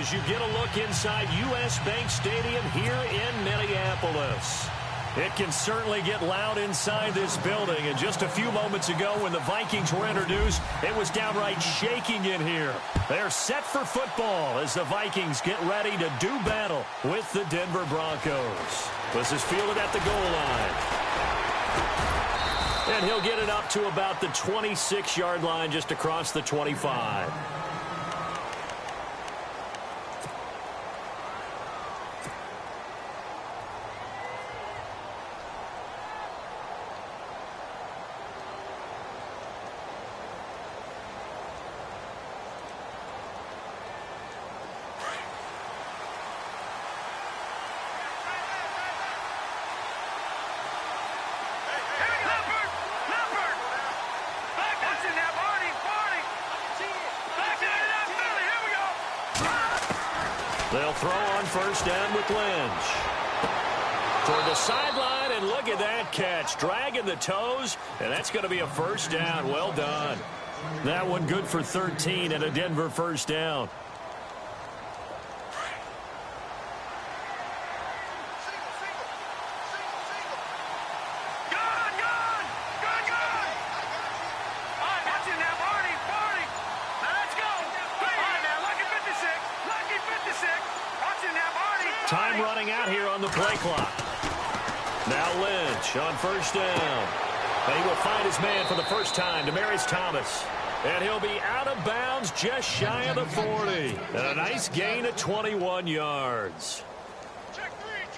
as you get a look inside U.S. Bank Stadium here in Minneapolis. It can certainly get loud inside this building. And just a few moments ago when the Vikings were introduced, it was downright shaking in here. They're set for football as the Vikings get ready to do battle with the Denver Broncos. This is fielded at the goal line. And he'll get it up to about the 26-yard line, just across the 25. They'll throw on first down with Lynch. Toward the sideline, and look at that catch. Dragging the toes, and that's going to be a first down. Well done. That one good for 13 and a Denver first down. Time running out here on the play clock. Now Lynch on first down. And he will find his man for the first time, Demaryius Thomas. And he'll be out of bounds just shy of the 40. And a nice gain of 21 yards.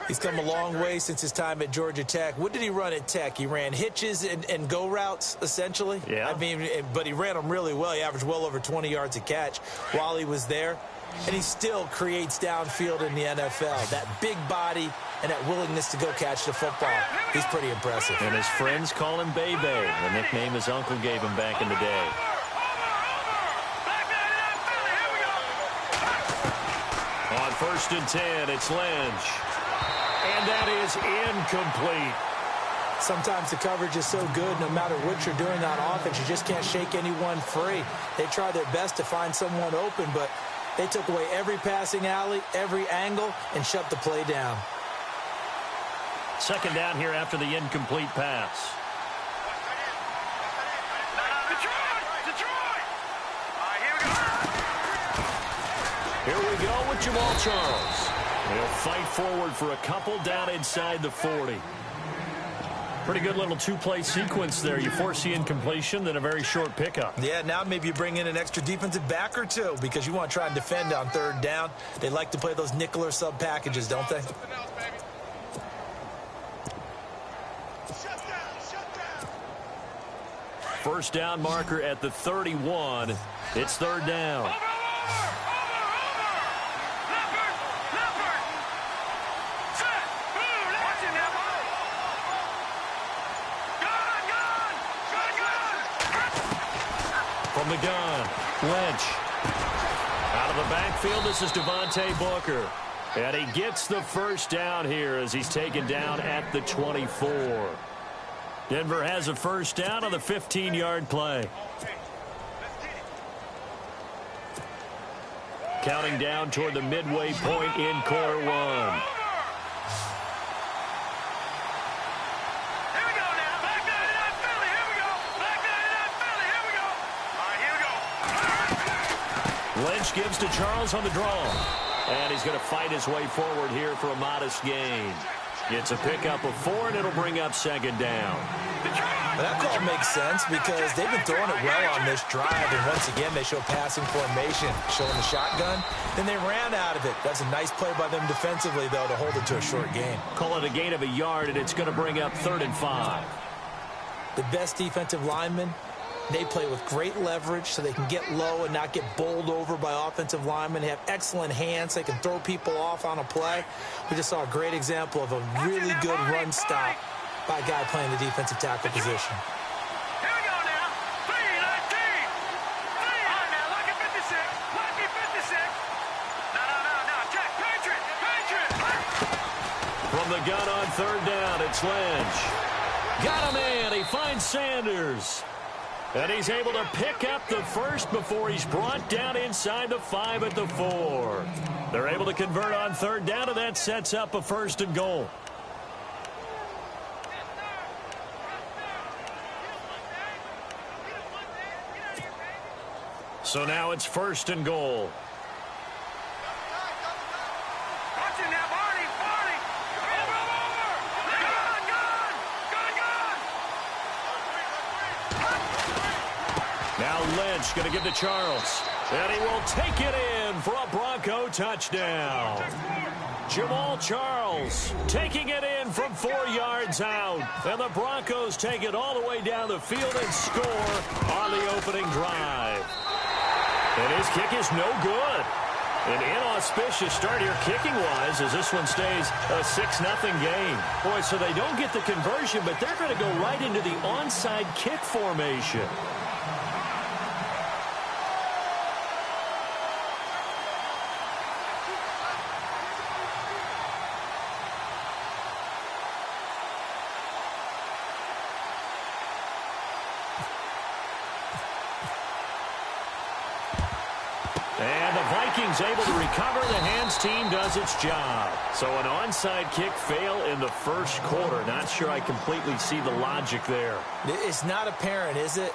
He's come a long way since his time at Georgia Tech. What did he run at Tech? He ran hitches and go routes, essentially. Yeah. I mean, but he ran them really well. He averaged well over 20 yards a catch while he was there. And he still creates downfield in the NFL. That big body and that willingness to go catch the football. He's pretty impressive. And his friends call him Bebe, the nickname his uncle gave him back in the day. On first and 10, it's Lynch. And that is incomplete. Sometimes the coverage is so good, no matter what you're doing on offense, you just can't shake anyone free. They try their best to find someone open, but they took away every passing alley, every angle, and shut the play down. Second down here after the incomplete pass. Detroit! All right, Here we go with Jamal Charles. He'll fight forward for a couple down inside the 40. Pretty good little two-play sequence there. You force the incompletion, then a very short pickup. Yeah, now maybe you bring in an extra defensive back or two because you want to try and defend on third down. They like to play those nickel or sub packages, don't they? First down marker at the 31. It's third down. From the gun, Lynch. Out of the backfield, this is Devontae Booker. And he gets the first down here as he's taken down at the 24. Denver has a first down on the 15-yard play. Counting down toward the midway point in quarter one. Lynch gives to Charles on the draw. And he's going to fight his way forward here for a modest gain. Gets a pickup of 4, and it'll bring up second down. Well, that call makes sense because they've been throwing it well on this drive. And once again, they show passing formation, showing the shotgun. Then they ran out of it. That's a nice play by them defensively, though, to hold it to a short gain. Call it a gain of a yard, and it's going to bring up 3rd and 5. The best defensive linemen, they play with great leverage so they can get low and not get bowled over by offensive linemen. They have excellent hands. They can throw people off on a play. We just saw a great example of a really good run stop by a guy playing the defensive tackle position. Here we go now. 3-19. All right, now, lucky 56. Lucky 56. No. Check. Patriot. From the gun on third down, it's Lynch. Got a man. He finds Sanders. And he's able to pick up the first before he's brought down inside the 5 at the 4. They're able to convert on third down, and that sets up a 1st and goal. So now it's 1st and goal. Now Lynch going to give to Charles. And he will take it in for a Bronco touchdown. Jamal Charles taking it in from 4 yards out. And the Broncos take it all the way down the field and score on the opening drive. And his kick is no good. An inauspicious start here kicking-wise as this one stays a 6-0 game. Boy, so they don't get the conversion, but they're going to go right into the onside kick formation. And the Vikings able to recover. The hands team does its job. So an onside kick fail in the 1st quarter. Not sure I completely see the logic there. It's not apparent, is it?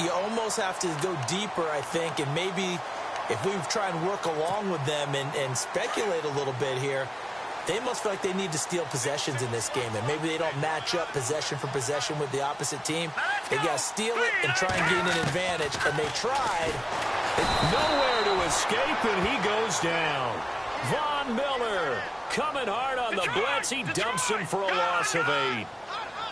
You almost have to go deeper, I think, and maybe if we try and work along with them and speculate a little bit here, they must feel like they need to steal possessions in this game, and maybe they don't match up possession for possession with the opposite team. They got to steal it and try and gain an advantage, and they tried. Nowhere to escape, and he goes down. Von Miller coming hard on the blitz. He dumps him for a loss of 8.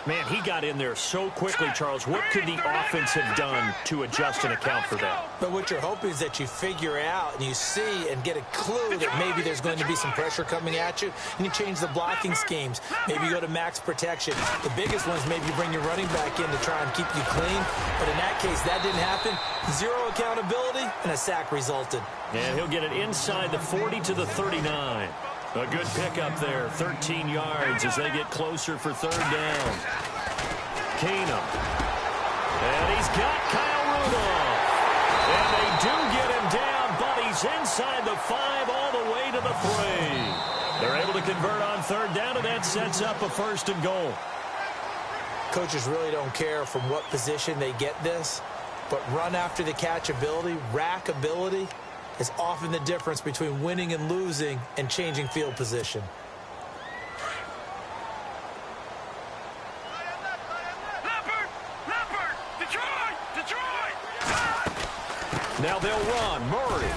Man, he got in there so quickly, Charles. What could the offense have done to adjust and account for that? But what you're hoping is that you figure out and you see and get a clue that maybe there's going to be some pressure coming at you, and you change the blocking schemes. Maybe you go to max protection. The biggest ones, maybe you bring your running back in to try and keep you clean. But in that case, that didn't happen. 0 accountability, and a sack resulted. And he'll get it inside the 40 to the 39. A good pickup there, 13 yards as they get closer for 3rd down. Keenum. And he's got Kyle Rudolph. And they do get him down, but he's inside the 5 all the way to the 3. They're able to convert on 3rd down, and that sets up a 1st and goal. Coaches really don't care from what position they get this, but run after the catch ability, rack ability, is often the difference between winning and losing and changing field position. Now they'll run. Murray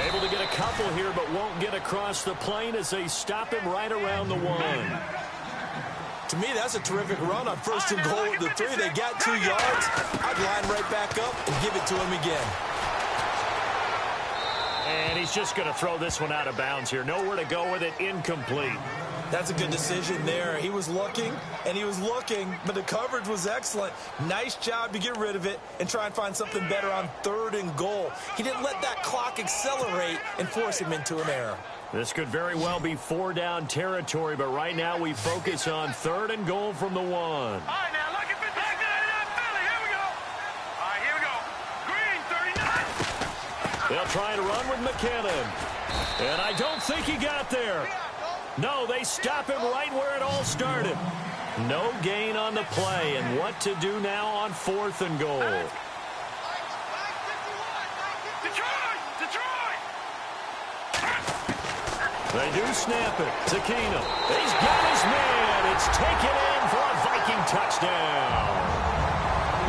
able to get a couple here, but won't get across the plane as they stop him right around the 1. To me, that's a terrific run on 1st and goal at the 3. They got 2 yards. I'd line right back up and give it to him again. And he's just going to throw this one out of bounds here. Nowhere to go with it. Incomplete. That's a good decision there. He was looking, and he was looking, but the coverage was excellent. Nice job to get rid of it and try and find something better on 3rd and goal. He didn't let that clock accelerate and force him into an error. This could very well be 4-down territory, but right now we focus on 3rd and goal from the 1. All right, now, look at the back of Philly. Here we go. All right, here we go. Green, 39. They'll try to run with McKinnon. And I don't think he got there. No, they stop him right where it all started. No gain on the play, and what to do now on 4th and goal. Detroit! They do snap it to Keenum. He's got his man. It's taken in for a Viking touchdown.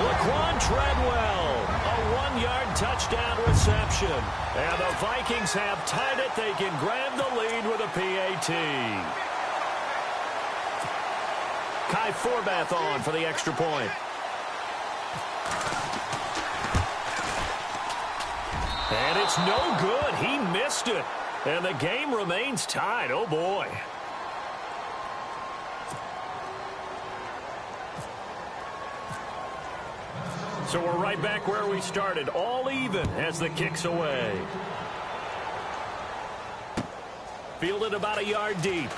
Laquan Treadwell, a 1-yard touchdown reception. And the Vikings have tied it. They can grab the lead with a PAT. Kai Forbath on for the extra point. And it's no good. He missed it. And the game remains tied. Oh, boy. So we're right back where we started. All even as the kick's away. Fielded about a yard deep.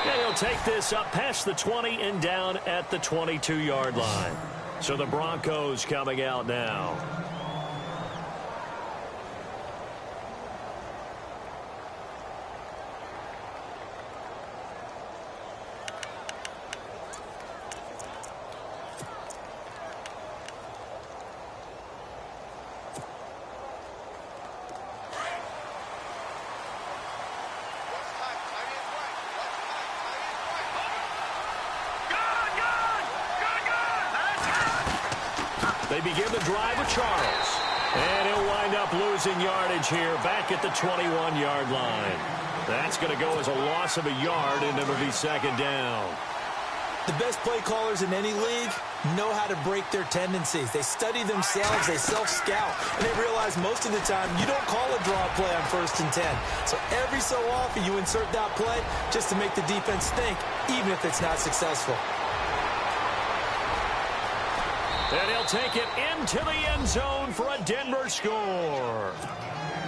And he'll take this up past the 20 and down at the 22-yard line. So the Broncos coming out now. They begin the drive with Charles. And he'll wind up losing yardage here back at the 21-yard line. That's going to go as a loss of a yard, and it'll be second down. The best play callers in any league know how to break their tendencies. They study themselves, they self-scout, and they realize most of the time you don't call a draw play on 1st and 10. So every so often you insert that play just to make the defense think, even if it's not successful. And he'll take it into the end zone for a Denver score.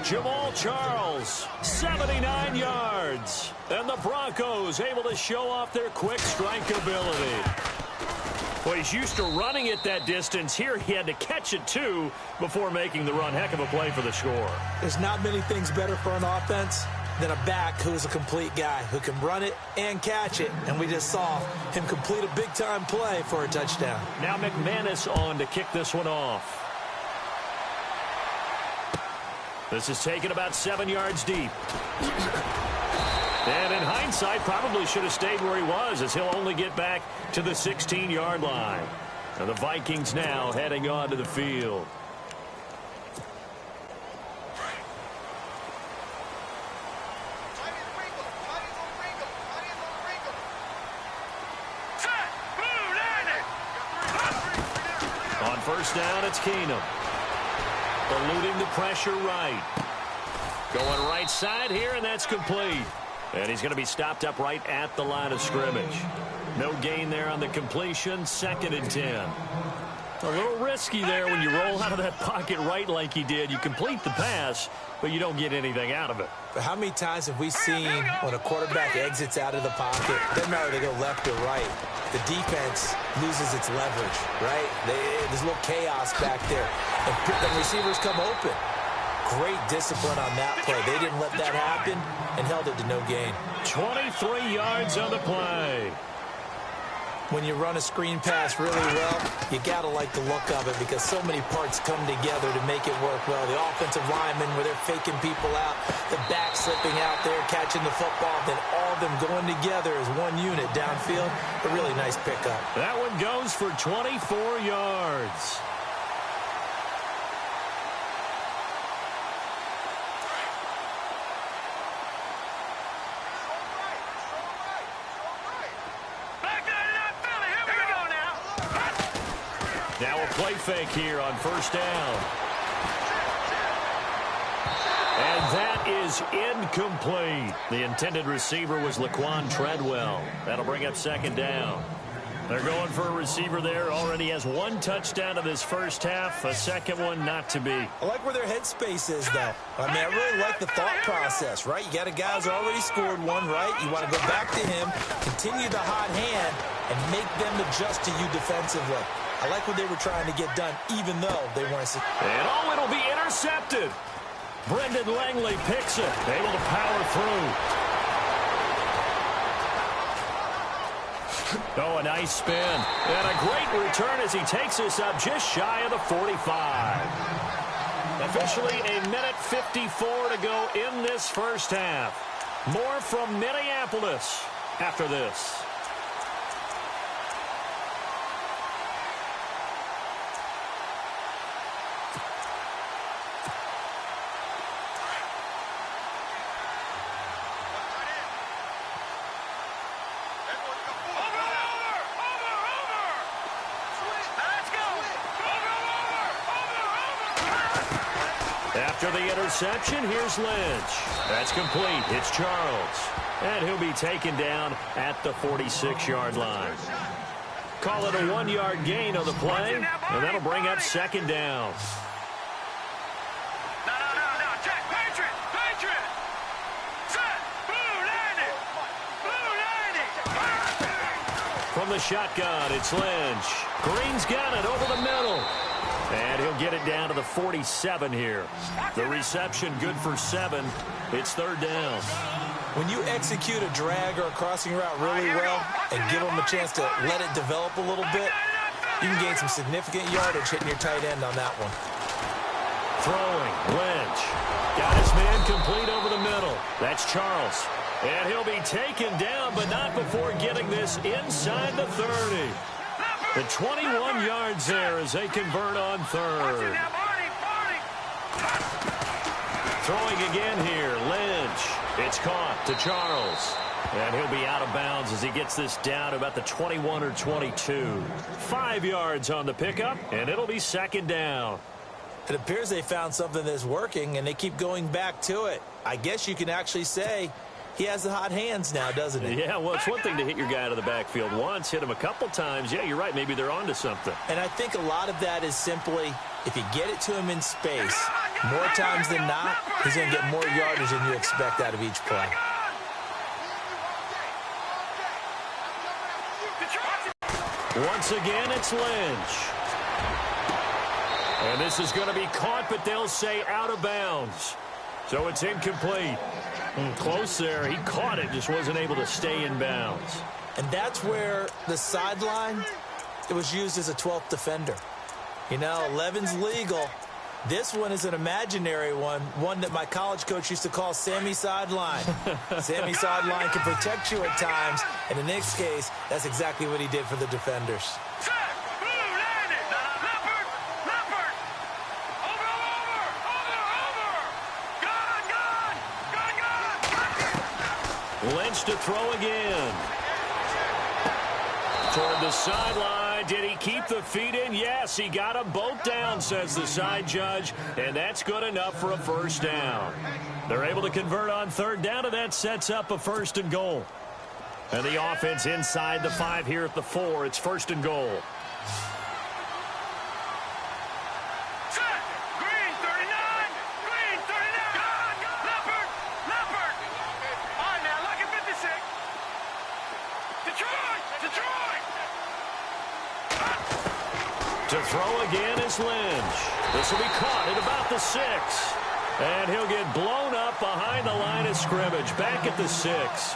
Jamal Charles, 79 yards. And the Broncos able to show off their quick strike ability. Well, he's used to running it that distance. Here he had to catch it, too, before making the run. Heck of a play for the score. There's not many things better for an offense than a back who's a complete guy, who can run it and catch it. And we just saw him complete a big-time play for a touchdown. Now McManus on to kick this one off. This is taken about 7 yards deep. And in hindsight, probably should have stayed where he was, as he'll only get back to the 16-yard line. And the Vikings now heading onto the field. On first down, it's Keenum. Eluding the pressure right. Going right side here, and that's complete. And he's going to be stopped up right at the line of scrimmage. No gain there on the completion. 2nd and 10. A little risky there when you roll out of that pocket right like he did. You complete the pass, but you don't get anything out of it. But how many times have we seen when a quarterback exits out of the pocket, doesn't matter if they go left or right, the defense loses its leverage, right? There's a little chaos back there. And receivers come open. Great discipline on that play. They didn't let that happen and held it to no gain. 23 yards on the play. When you run a screen pass really well, you got to like the look of it because so many parts come together to make it work well. The offensive linemen, where they're faking people out, the back slipping out there, catching the football, then all of them going together as one unit downfield. A really nice pickup. That one goes for 24 yards. Now a play fake here on first down. And that is incomplete. The intended receiver was Laquan Treadwell. That'll bring up 2nd down. They're going for a receiver there. Already has 1 touchdown in this first half. A second one not to be. I like where their headspace is, though. I mean, I really like the thought process, right? You got a guy who's already scored one, right? You want to go back to him, continue the hot hand, and make them adjust to you defensively. I like what they were trying to get done, even though they weren't. And it'll be intercepted. Brendan Langley picks it, able to power through. Oh, a nice spin. And a great return as he takes us up just shy of the 45. Officially a minute 54 to go in this first half. More from Minneapolis after this. After the interception, here's Lynch. That's complete. It's Charles. And he'll be taken down at the 46-yard line. Call it a 1-yard gain on the play, and that'll bring up 2nd down. No. Jack, Patriot. Set. Blue 90. From the shotgun, it's Lynch. Green's got it over the middle. And he'll get it down to the 47 here. The reception good for 7. It's 3rd down. When you execute a drag or a crossing route really well and give them a chance to let it develop a little bit, you can gain some significant yardage hitting your tight end on that one. Throwing, Lynch. Got his man complete over the middle. That's Charles. And he'll be taken down, but not before getting this inside the 30. The 21 yards there as they convert on third. Throwing again here, Lynch. It's caught to Charles. And he'll be out of bounds as he gets this down to about the 21 or 22. 5 yards on the pickup, and it'll be second down. It appears they found something that's working, and they keep going back to it. I guess you can actually say he has the hot hands now, doesn't he? Yeah, well, it's one thing to hit your guy out of the backfield once, hit him a couple times. Yeah, you're right. Maybe they're onto something. And I think a lot of that is simply if you get it to him in space, more times than not, he's going to get more yardage than you expect out of each play. Once again, it's Lynch. And this is going to be caught, but they'll say out of bounds. So it's incomplete. Close there. He caught it, just wasn't able to stay in bounds. And that's where the sideline, it was used as a 12th defender. You know, 11's legal. This one is an imaginary one that my college coach used to call Sammy Sideline. Sammy Sideline can protect you at times, and in this case, that's exactly what he did for the defenders. Lynch to throw again. Toward the sideline. Did he keep the feet in? Yes, he got them both down, says the side judge. And that's good enough for a first down. They're able to convert on third down, and that sets up a first and goal. And the offense inside the 5 here at the 4. It's first and goal. To throw again is Lynch. This will be caught at about the 6. And he'll get blown up behind the line of scrimmage. Back at the 6.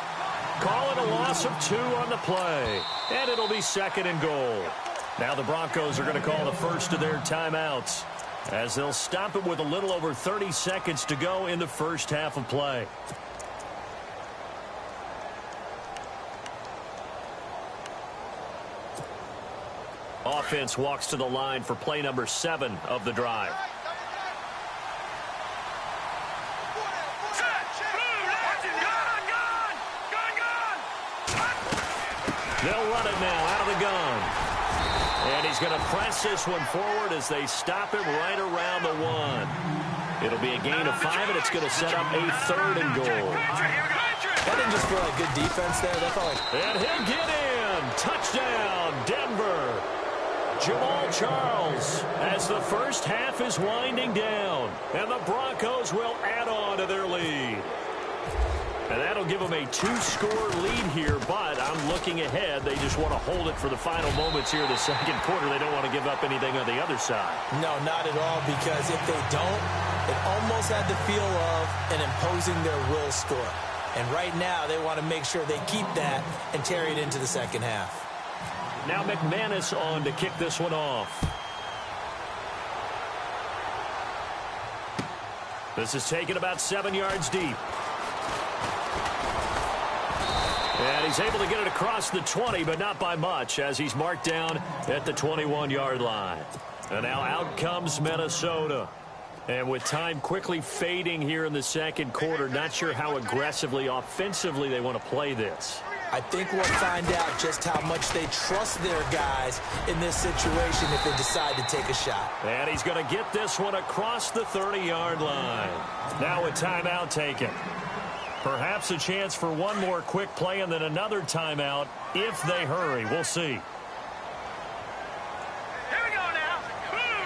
Call it a loss of 2 on the play. And it'll be second and goal. Now the Broncos are going to call the first of their timeouts, as they'll stop it with a little over 30 seconds to go in the first half of play. Offense walks to the line for play number 7 of the drive. They'll run it now out of the gun. And he's going to press this one forward as they stop him right around the 1. It'll be a gain of 5, and it's going to set up a third and goal. That didn't just feel like good defense there. That felt like... And he'll get in. Touchdown, Denver. Jamal Charles, as the first half is winding down, and the Broncos will add on to their lead. And that'll give them a 2-score lead here, but I'm looking ahead. They just want to hold it for the final moments here of the second quarter. They don't want to give up anything on the other side. No, not at all, because if they don't, it almost had the feel of an imposing their will score. And right now, they want to make sure they keep that and carry it into the second half. Now McManus on to kick this one off. This is taken about 7 yards deep. And he's able to get it across the 20, but not by much, as he's marked down at the 21-yard line. And now out comes Minnesota. And with time quickly fading here in the second quarter, not sure how aggressively, offensively they want to play this. I think we'll find out just how much they trust their guys in this situation if they decide to take a shot. And he's going to get this one across the 30-yard line. Now a timeout taken. Perhaps a chance for one more quick play and then another timeout if they hurry. We'll see. Here we go now. Blue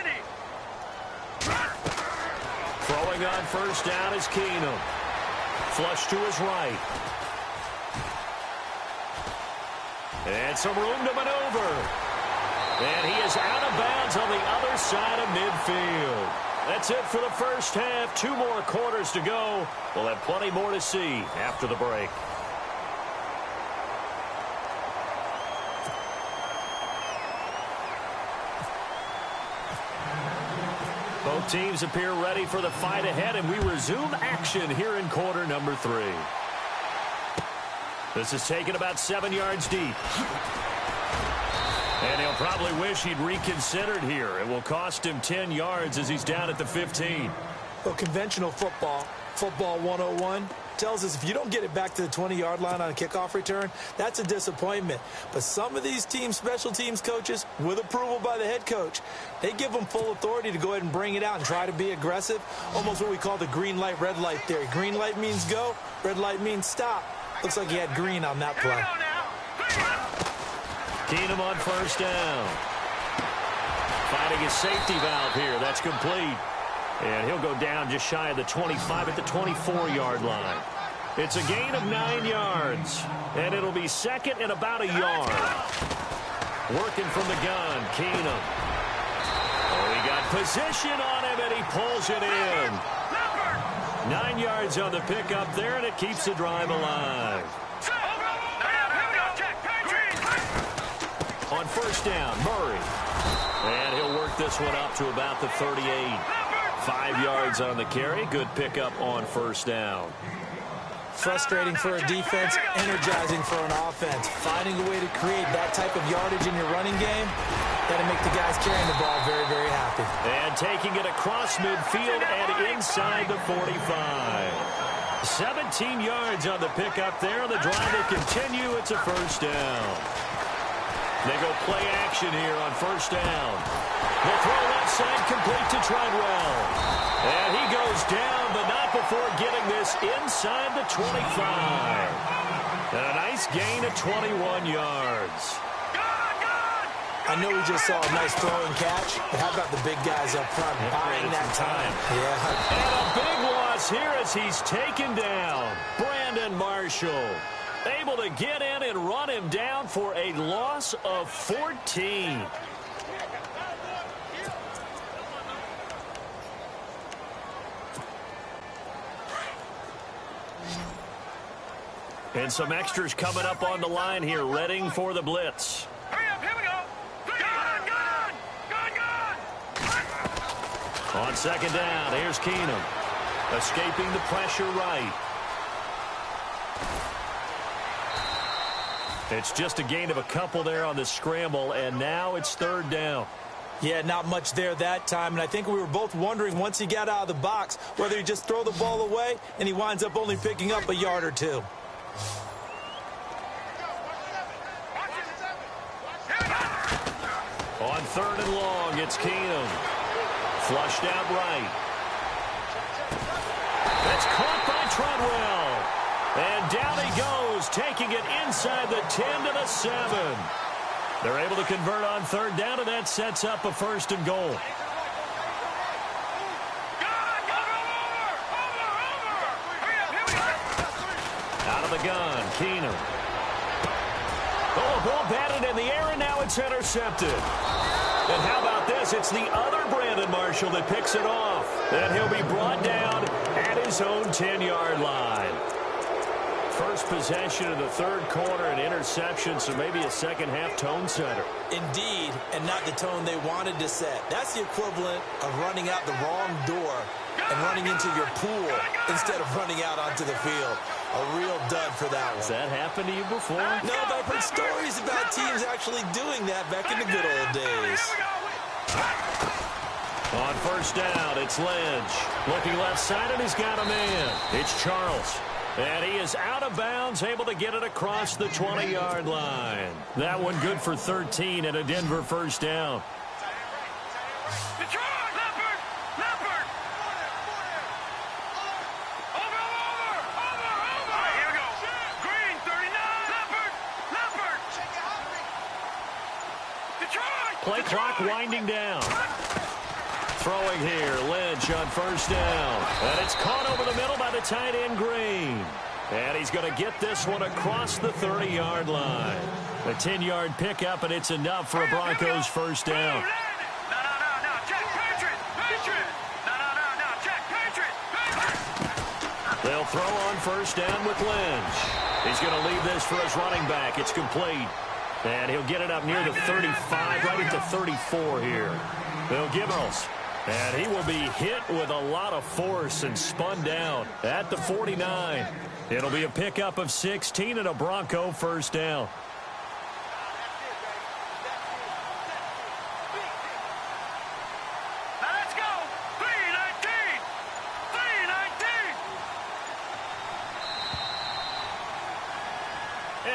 90. Throwing on first down is Keenum. Flush to his right. And some room to maneuver. And he is out of bounds on the other side of midfield. That's it for the first half. 2 more quarters to go. We'll have plenty more to see after the break. Both teams appear ready for the fight ahead, and we resume action here in quarter number 3. This is taken about 7 yards deep. And he'll probably wish he'd reconsidered here. It will cost him 10 yards as he's down at the 15. Well, conventional football 101, tells us if you don't get it back to the 20-yard line on a kickoff return, that's a disappointment. But some of these teams, special teams coaches, with approval by the head coach, they give them full authority to go ahead and bring it out and try to be aggressive, almost what we call the green light, red light theory. Green light means go, red light means stop. Looks like he had green on that play. Keenum on first down. Finding his safety valve here. That's complete. And he'll go down just shy of the 25 at the 24-yard line. It's a gain of 9 yards. And it'll be second and about a yard. Working from the gun, Keenum. Oh, he got position on him, and he pulls it in. 9 yards on the pickup there, and it keeps the drive alive. On first down, Murray. And he'll work this one up to about the 38. 5 yards on the carry. Good pickup on first down. Frustrating for a defense, energizing for an offense. Finding a way to create that type of yardage in your running game, that'll make the guys carrying the ball very, very happy. And taking it across midfield and inside the 45. 17 yards on the pickup there. The drive will continue. It's a first down. They go play action here on first down. The throw left side complete to Treadwell. And he goes down, but not before getting this inside the 25. And a nice gain of 21 yards. I know we just saw a nice throw and catch, but how about the big guys up front buying that time? Yeah. And a big loss here as he's taken down. Brandon Marshall able to get in and run him down for a loss of 14. And some extras coming up on the line here, readying for the blitz. Hurry up, here we go. Gun. On second down, here's Keenum. Escaping the pressure right. It's just a gain of a couple there on the scramble, and now it's third down. Yeah, not much there that time, and I think we were both wondering once he got out of the box whether he'd just throw the ball away, and he winds up only picking up a yard or two. On third and long, it's Keenum. Flushed out right. That's caught by Treadwell. And down he goes, taking it inside the 10 to the 7. They're able to convert on third down, and that sets up a first and goal. Out of the gun, Keenum. Oh, ball batted in the air, and now it's intercepted. And how about this? It's the other Brandon Marshall that picks it off. And he'll be brought down at his own 10-yard line. First possession of the third quarter, an interception, so maybe a second-half tone setter. Indeed, and not the tone they wanted to set. That's the equivalent of running out the wrong door and running into your pool instead of running out onto the field. A real dud for that one. Has that happened to you before? No, but I've heard stories about teams actually doing that back in the good old days. On first down, it's Lynch. Looking left side, and he's got a man. It's Charles. And he is out of bounds, able to get it across the 20-yard line. That one good for 13 and a Denver first down. Play clock winding down. Throwing here, Lynch on first down. And it's caught over the middle by the tight end, Green. And he's going to get this one across the 30-yard line. A 10-yard pickup, and it's enough for a Broncos first down. They'll throw on first down with Lynch. He's going to leave this for his running back. It's complete. And he'll get it up near the 35, right at the 34 here. Bill Gibbles. And he will be hit with a lot of force and spun down at the 49. It'll be a pickup of 16 and a Bronco first down.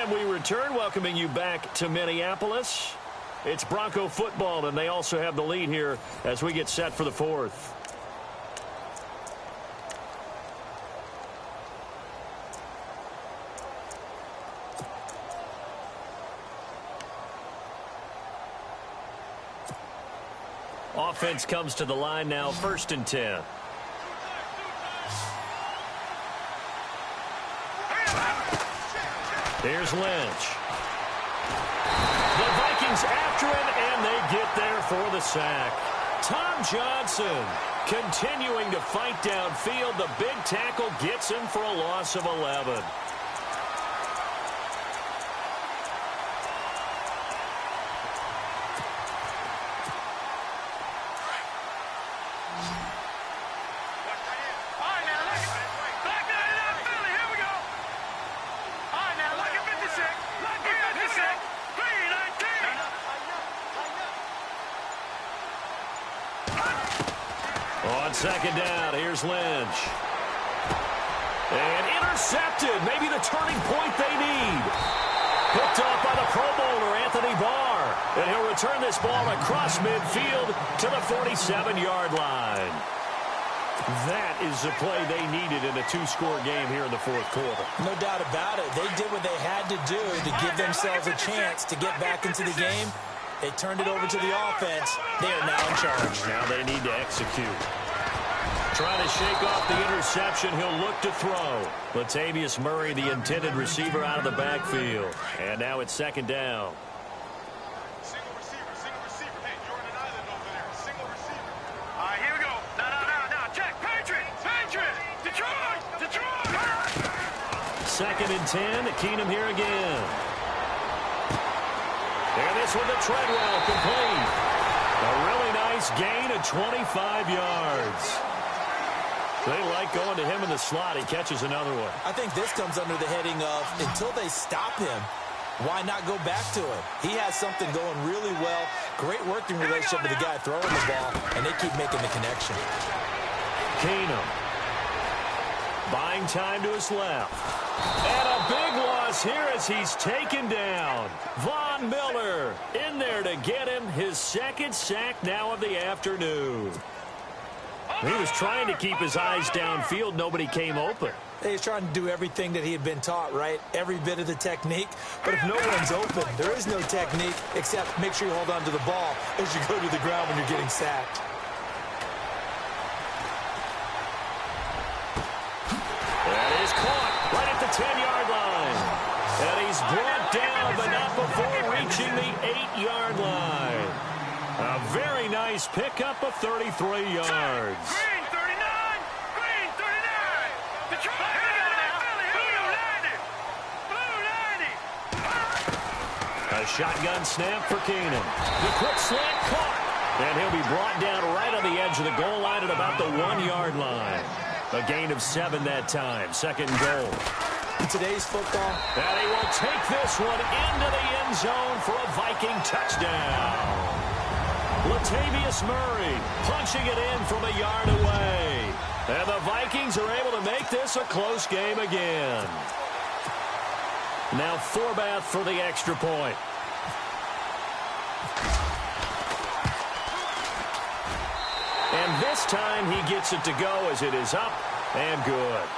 And we return, welcoming you back to Minneapolis. It's Bronco football, and they also have the lead here as we get set for the fourth. Offense comes to the line now, 1st and 10. Here's Lynch. The Vikings after him, and they get there for the sack. Tom Johnson continuing to fight downfield. The big tackle gets him for a loss of 11. On 2nd down, here's Lynch. And intercepted. Maybe the turning point they need. Picked off by the Pro Bowler, Anthony Barr. And he'll return this ball across midfield to the 47-yard line. That is the play they needed in a 2-score game here in the 4th quarter. No doubt about it. They did what they had to do to give themselves a chance to get back into the game. They turned it over to the offense. They are now in charge. Now they need to execute. Trying to shake off the interception. He'll look to throw. Latavius Murray, the intended receiver, out of the backfield. And now it's 2nd down. Single receiver. Hey, you're on an island over there. Single receiver. All right, here we go. Now. Check. Patriot. Detroit. 2nd and 10. Keenum here again. And this one to Treadwell, complete. A really nice gain of 25 yards. They like going to him in the slot. He catches another one. I think this comes under the heading of, until they stop him, why not go back to him? He has something going really well. Great working relationship with the guy throwing the ball, and they keep making the connection. Keenum. Buying time to his left. And a big loss here as he's taken down. Von Miller in there to get him his 2nd sack now of the afternoon. He was trying to keep his eyes downfield. Nobody came open. He's trying to do everything that he had been taught, right? Every bit of the technique. But if no one's open, there is no technique except make sure you hold on to the ball as you go to the ground when you're getting sacked. That is caught right at the 10-yard line. And he's brought down, but not before reaching the 8-yard line. A very nice pickup of 33 yards. Green 39. Detroit. A shotgun snap for Keenum. The quick slant caught. And he'll be brought down right on the edge of the goal line at about the 1-yard line. A gain of 7 that time. 2nd and goal. In today's football, And he will take this one into the end zone for a Viking touchdown. Latavius Murray punching it in from a yard away. And the Vikings are able to make this a close game again. Now Forbath for the extra point. And this time he gets it to go as it is up and good.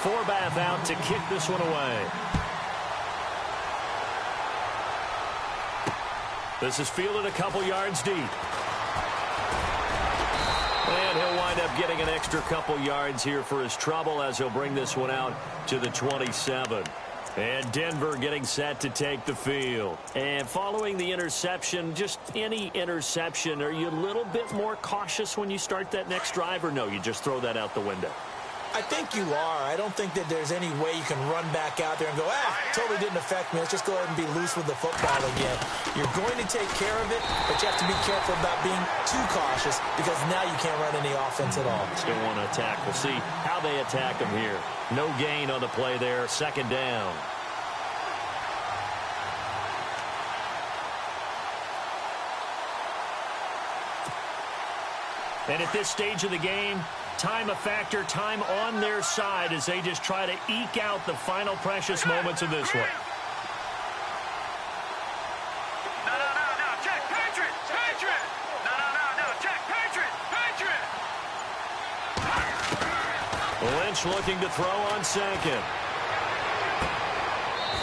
Forbath out to kick this one away. This is fielded a couple yards deep. And he'll wind up getting an extra couple yards here for his trouble as he'll bring this one out to the 27. And Denver getting set to take the field. And following the interception, just any interception, are you a little bit more cautious when you start that next drive, or no, you just throw that out the window? I think you are. I don't think that there's any way you can run back out there and go, totally didn't affect me. Let's just go ahead and be loose with the football again. You're going to take care of it, but you have to be careful about being too cautious because now you can't run any offense at all. Still want to attack. We'll see how they attack him here. No gain on the play there. 2nd down. And at this stage of the game, time a factor, time on their side as they just try to eke out the final precious moments of this one. Lynch looking to throw on second.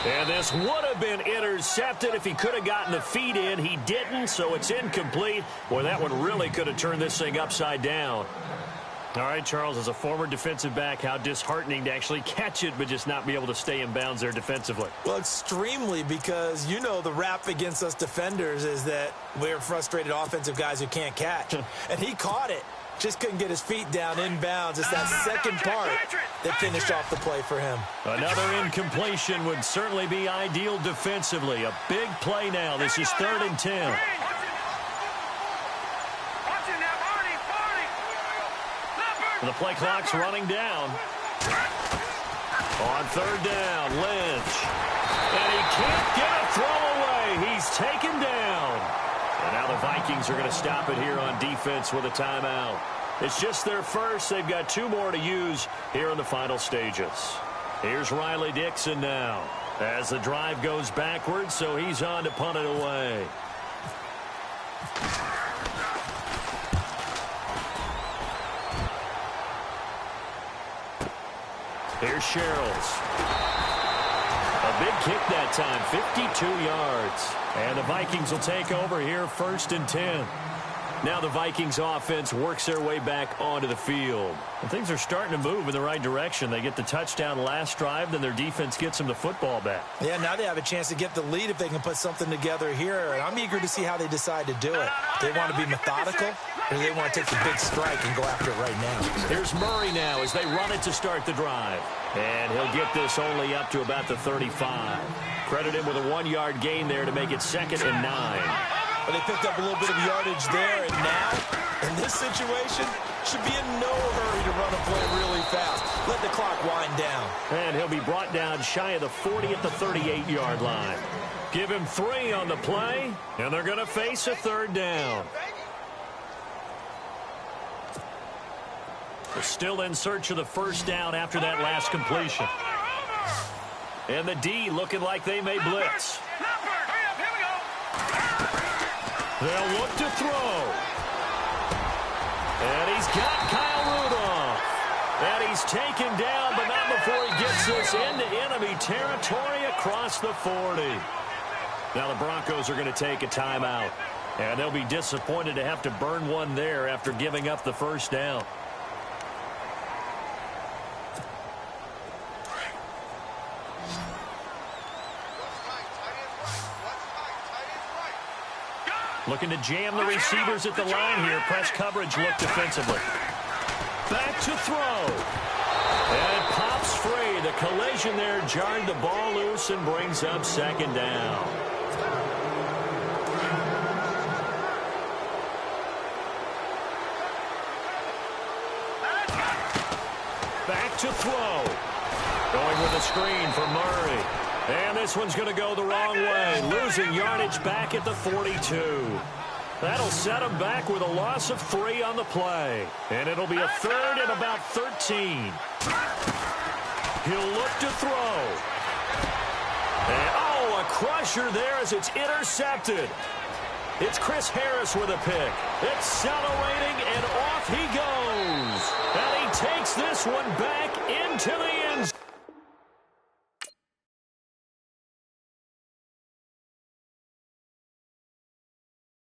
And this would have been intercepted if he could have gotten the feet in. He didn't, so it's incomplete. Boy, that one really could have turned this thing upside down. All right, Charles, as a former defensive back, how disheartening to actually catch it but just not be able to stay in bounds there defensively. Well, extremely, because you know the rap against us defenders is that we're frustrated offensive guys who can't catch. And he caught it. Just couldn't get his feet down inbounds. It's that second part that finished off the play for him. Another incompletion would certainly be ideal defensively. A big play now. This is 3rd and 10. The play clock's running down. On 3rd down, Lynch. And he can't get a throw away. He's taken down. And now the Vikings are going to stop it here on defense with a timeout. It's just their first. They've got 2 more to use here in the final stages. Here's Riley Dixon now as the drive goes backwards, so he's on to punt it away. Here's Sherrills. A big kick that time, 52 yards. And the Vikings will take over here, 1st and 10. Now the Vikings offense works their way back onto the field. And things are starting to move in the right direction. They get the touchdown last drive, then their defense gets them the football back. Yeah, now they have a chance to get the lead if they can put something together here. And I'm eager to see how they decide to do it. They want to be methodical, or they want to take the big strike and go after it right now. Here's Murray now as they run it to start the drive. And he'll get this only up to about the 35. Credit him with a 1-yard gain there to make it 2nd and 9. But they picked up a little bit of yardage there, and now, in this situation, should be in no hurry to run a play really fast. Let the clock wind down. And he'll be brought down shy of the 40 at the 38-yard line. Give him 3 on the play, and they're going to face a 3rd down. They're still in search of the 1st down after that last completion. And the D looking like they may blitz. They'll look to throw. And he's got Kyle Rudolph. And he's taken down, but not before he gets this into enemy territory across the 40. Now the Broncos are going to take a timeout. And they'll be disappointed to have to burn one there after giving up the 1st down. Looking to jam the receivers at the line here. Press coverage look defensively. Back to throw. And it pops free. The collision there jarred the ball loose and brings up 2nd down. Back to throw. Going with a screen for Murray. And this one's going to go the wrong way. Losing yardage back at the 42. That'll set him back with a loss of 3 on the play. And it'll be a 3rd and about 13. He'll look to throw. And, oh, a crusher there as it's intercepted. It's Chris Harris with a pick. Accelerating, and off he goes. And he takes this one back into the end zone.